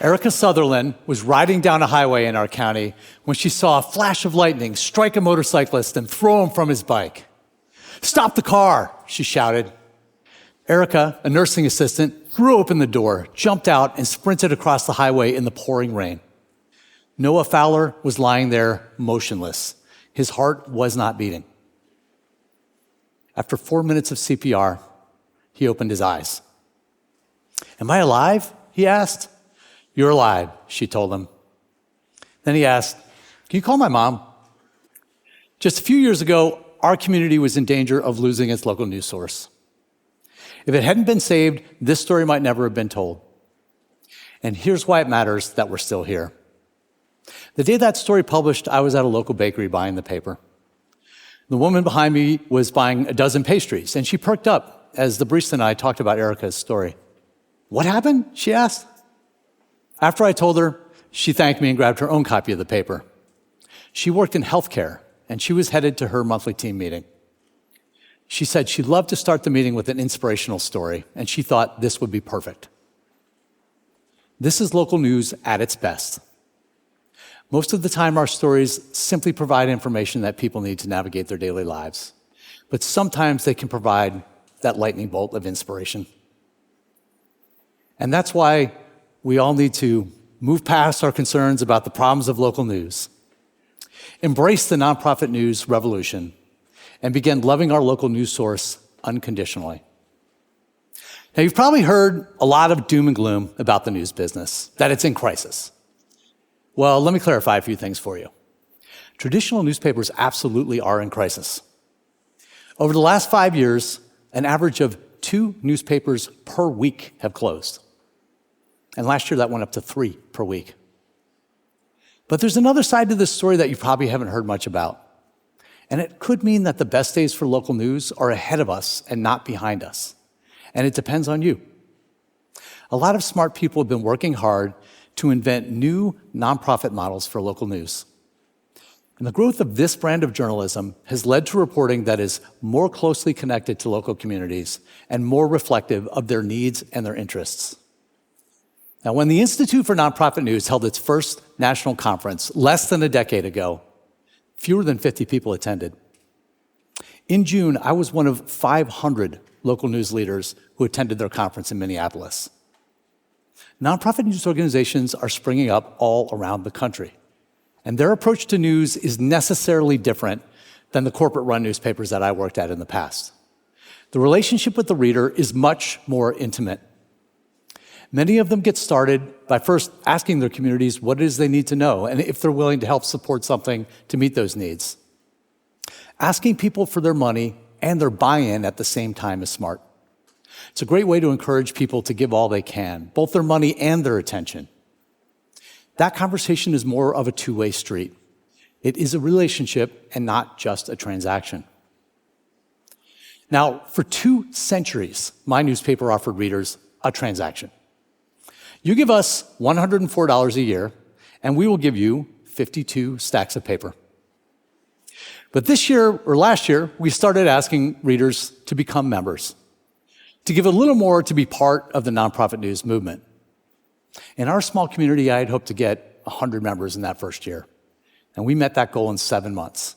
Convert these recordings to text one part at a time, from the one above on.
Erica Sutherland was riding down a highway in our county when she saw a flash of lightning strike a motorcyclist and throw him from his bike. "Stop the car," she shouted. Erica, a nursing assistant, threw open the door, jumped out, and sprinted across the highway in the pouring rain. Noah Fowler was lying there motionless. His heart was not beating. After 4 minutes of CPR, he opened his eyes. "Am I alive?" he asked. "You're alive," she told him. Then he asked, "Can you call my mom?" Just a few years ago, our community was in danger of losing its local news source. If it hadn't been saved, this story might never have been told. And here's why it matters that we're still here. The day that story published, I was at a local bakery buying the paper. The woman behind me was buying a dozen pastries, and she perked up as the barista and I talked about Erica's story. "What happened?" she asked. After I told her, she thanked me and grabbed her own copy of the paper. She worked in healthcare, and she was headed to her monthly team meeting. She said she loved to start the meeting with an inspirational story, and she thought this would be perfect. This is local news at its best. Most of the time, our stories simply provide information that people need to navigate their daily lives. But sometimes they can provide that lightning bolt of inspiration. And that's why we all need to move past our concerns about the problems of local news, embrace the nonprofit news revolution, and begin loving our local news source unconditionally. Now, you've probably heard a lot of doom and gloom about the news business, that it's in crisis. Well, let me clarify a few things for you. Traditional newspapers absolutely are in crisis. Over the last 5 years, an average of 2 newspapers per week have closed. And last year, that went up to 3 per week. But there's another side to this story that you probably haven't heard much about. And it could mean that the best days for local news are ahead of us and not behind us. And it depends on you. A lot of smart people have been working hard to invent new nonprofit models for local news. And the growth of this brand of journalism has led to reporting that is more closely connected to local communities and more reflective of their needs and their interests. Now, when the Institute for Nonprofit News held its first national conference less than a decade ago, fewer than 50 people attended. In June, I was one of 500 local news leaders who attended their conference in Minneapolis. Nonprofit news organizations are springing up all around the country, and their approach to news is necessarily different than the corporate-run newspapers that I worked at in the past. The relationship with the reader is much more intimate. Many of them get started by first asking their communities what it is they need to know and if they're willing to help support something to meet those needs. Asking people for their money and their buy-in at the same time is smart. It's a great way to encourage people to give all they can, both their money and their attention. That conversation is more of a two-way street. It is a relationship and not just a transaction. Now, for 2 centuries, my newspaper offered readers a transaction. You give us $104 a year, and we will give you 52 stacks of paper. But this year, or last year, we started asking readers to become members, to give a little more to be part of the nonprofit news movement. In our small community, I had hoped to get 100 members in that first year, and we met that goal in 7 months.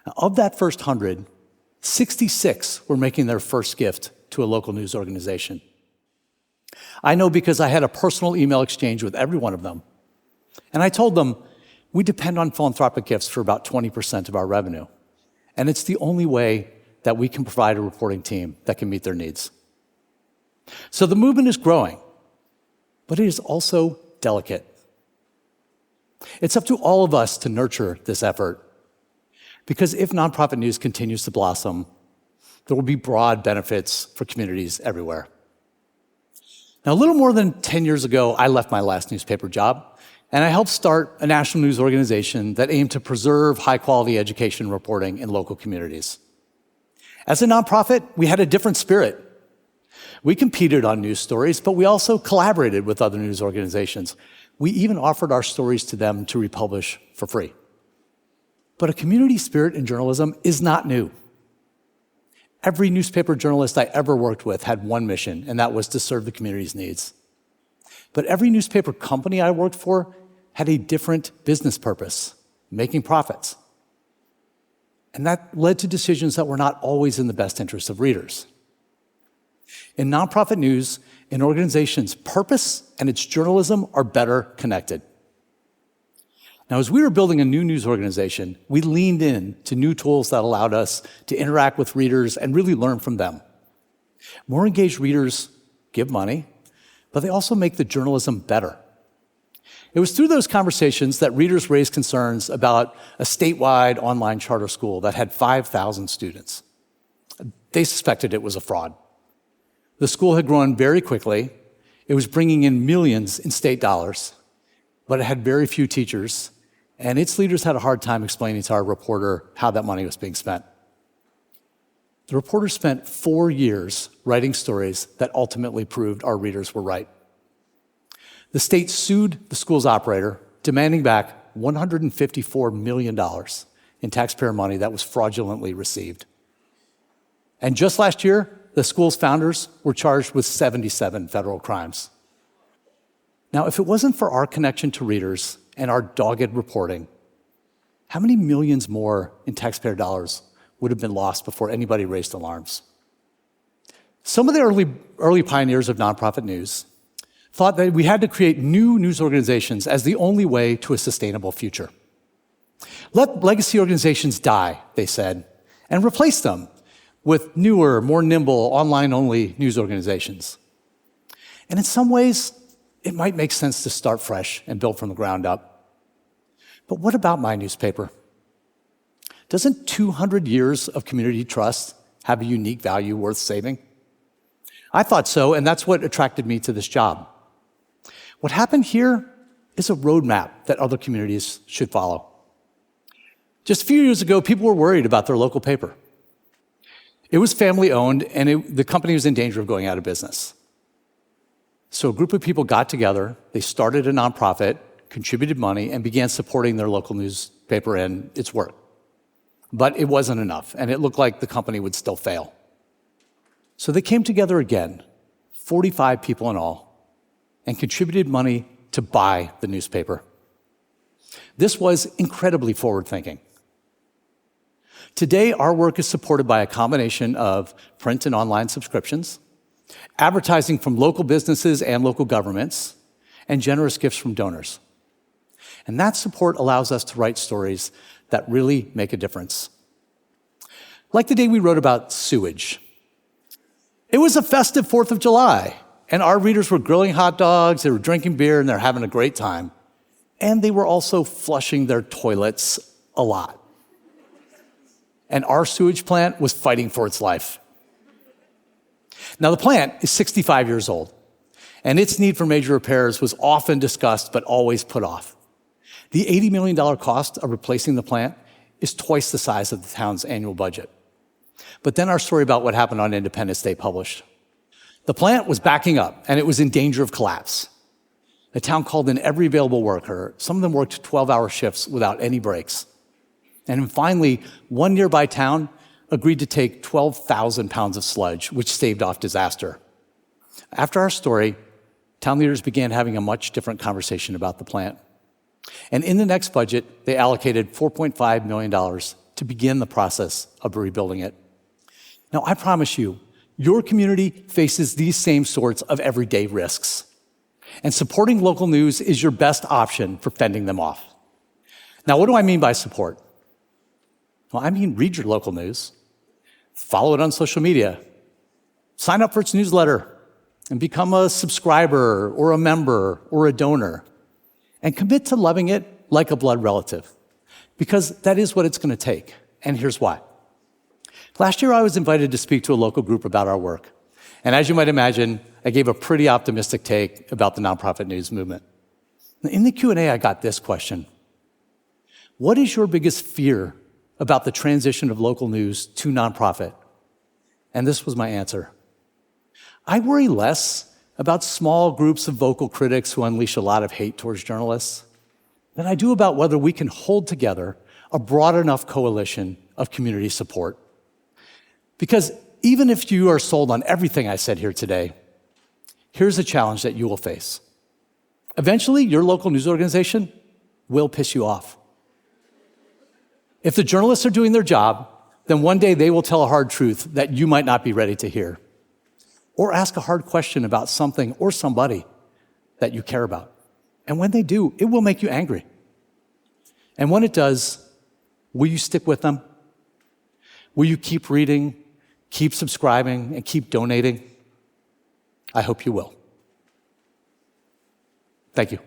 Now, of that first 100, 66 were making their first gift to a local news organization. I know because I had a personal email exchange with every one of them. And I told them, we depend on philanthropic gifts for about 20% of our revenue. And it's the only way that we can provide a reporting team that can meet their needs. So the movement is growing, but it is also delicate. It's up to all of us to nurture this effort. Because if nonprofit news continues to blossom, there will be broad benefits for communities everywhere. Now, a little more than 10 years ago, I left my last newspaper job, and I helped start a national news organization that aimed to preserve high-quality education reporting in local communities. As a nonprofit, we had a different spirit. We competed on news stories, but we also collaborated with other news organizations. We even offered our stories to them to republish for free. But a community spirit in journalism is not new. Every newspaper journalist I ever worked with had one mission, and that was to serve the community's needs. But every newspaper company I worked for had a different business purpose, making profits. And that led to decisions that were not always in the best interest of readers. In nonprofit news, an organization's purpose and its journalism are better connected. Now, as we were building a new news organization, we leaned in to new tools that allowed us to interact with readers and really learn from them. More engaged readers give money, but they also make the journalism better. It was through those conversations that readers raised concerns about a statewide online charter school that had 5,000 students. They suspected it was a fraud. The school had grown very quickly. It was bringing in millions in state dollars, but it had very few teachers, and its leaders had a hard time explaining to our reporter how that money was being spent. The reporter spent 4 years writing stories that ultimately proved our readers were right. The state sued the school's operator, demanding back $154 million in taxpayer money that was fraudulently received. And just last year, the school's founders were charged with 77 federal crimes. Now, if it wasn't for our connection to readers and our dogged reporting, how many millions more in taxpayer dollars would have been lost before anybody raised alarms? Some of the early pioneers of nonprofit news thought that we had to create new news organizations as the only way to a sustainable future. Let legacy organizations die, they said, and replace them with newer, more nimble, online-only news organizations. And in some ways, it might make sense to start fresh and build from the ground up. But what about my newspaper? Doesn't 200 years of community trust have a unique value worth saving? I thought so, and that's what attracted me to this job. What happened here is a roadmap that other communities should follow. Just a few years ago, people were worried about their local paper. It was family-owned, and the company was in danger of going out of business. So a group of people got together, they started a nonprofit, contributed money, and began supporting their local newspaper and its work. But it wasn't enough, and it looked like the company would still fail. So they came together again, 45 people in all, and contributed money to buy the newspaper. This was incredibly forward-thinking. Today, our work is supported by a combination of print and online subscriptions, advertising from local businesses and local governments, and generous gifts from donors. And that support allows us to write stories that really make a difference. Like the day we wrote about sewage. It was a festive 4th of July, and our readers were grilling hot dogs, they were drinking beer, and they're having a great time. And they were also flushing their toilets a lot. And our sewage plant was fighting for its life. Now, the plant is 65 years old, and its need for major repairs was often discussed but always put off. The $80 million cost of replacing the plant is twice the size of the town's annual budget. But then our story about what happened on Independence Day published. The plant was backing up, and it was in danger of collapse. The town called in every available worker. Some of them worked 12-hour shifts without any breaks. And finally, one nearby town agreed to take 12,000 pounds of sludge, which staved off disaster. After our story, town leaders began having a much different conversation about the plant. And in the next budget, they allocated $4.5 million to begin the process of rebuilding it. Now, I promise you, your community faces these same sorts of everyday risks. And supporting local news is your best option for fending them off. Now, what do I mean by support? Well, I mean read your local news, follow it on social media, sign up for its newsletter, and become a subscriber or a member or a donor, and commit to loving it like a blood relative, because that is what it's going to take, and here's why. Last year, I was invited to speak to a local group about our work, and as you might imagine, I gave a pretty optimistic take about the nonprofit news movement. In the Q&A, I got this question: what is your biggest fear about the transition of local news to nonprofit? And this was my answer. I worry less about small groups of vocal critics who unleash a lot of hate towards journalists than I do about whether we can hold together a broad enough coalition of community support. Because even if you are sold on everything I said here today, here's a challenge that you will face. Eventually, your local news organization will piss you off. If the journalists are doing their job, then one day they will tell a hard truth that you might not be ready to hear, or ask a hard question about something or somebody that you care about. And when they do, it will make you angry. And when it does, will you stick with them? Will you keep reading, keep subscribing, and keep donating? I hope you will. Thank you.